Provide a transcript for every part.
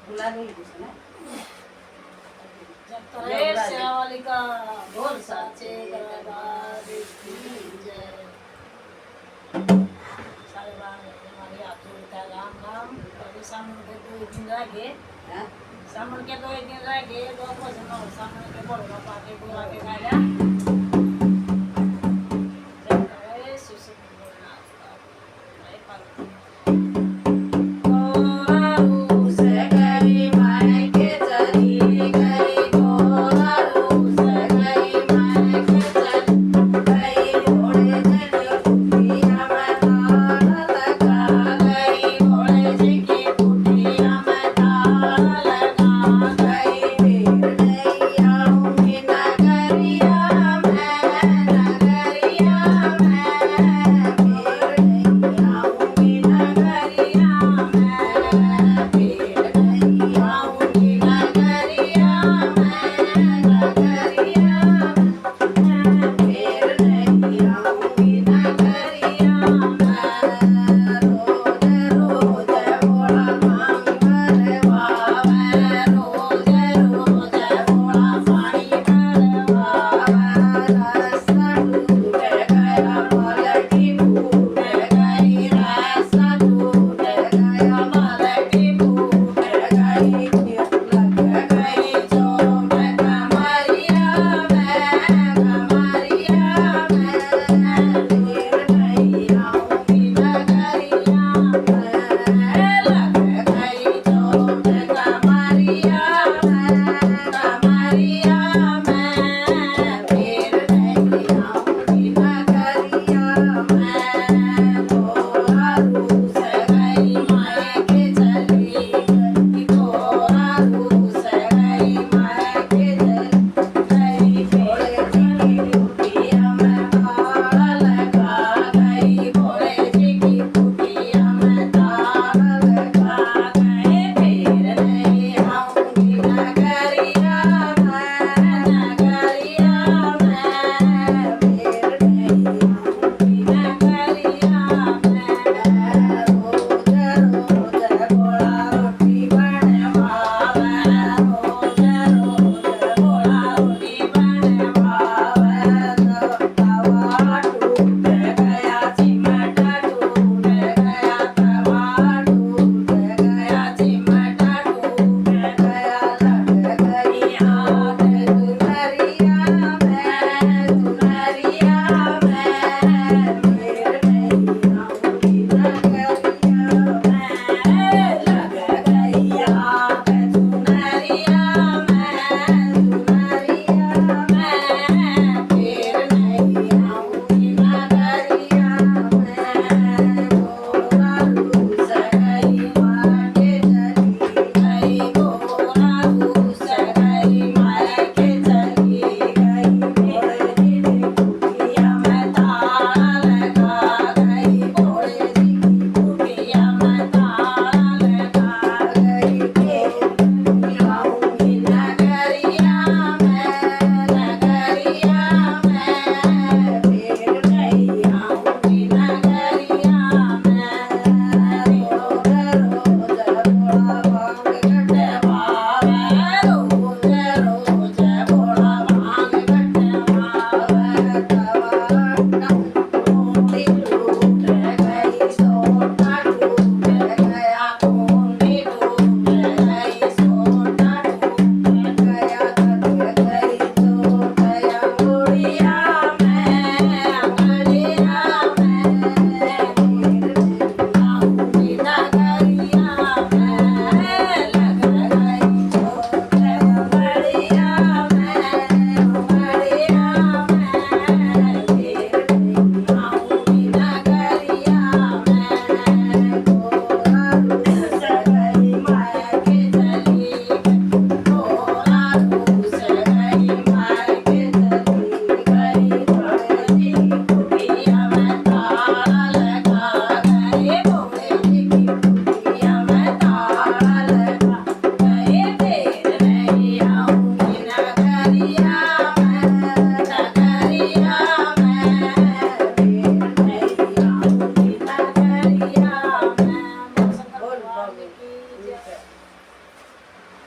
लागली कुछ ना जब तरे शेरावाली का ढोल साचे दरबार की जय। सारे बार हमारे आप जोड़ता राम नाम कभी सामने के 2 दिन रह गए हां सामने के 2 दिन रह गए तो कुछ ना सामने के बड़ो पाके बुला के गाया जब तरे शिशु बोलना नहीं पालती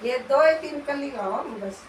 ये 2 ही 3 कली गाओ हम बस।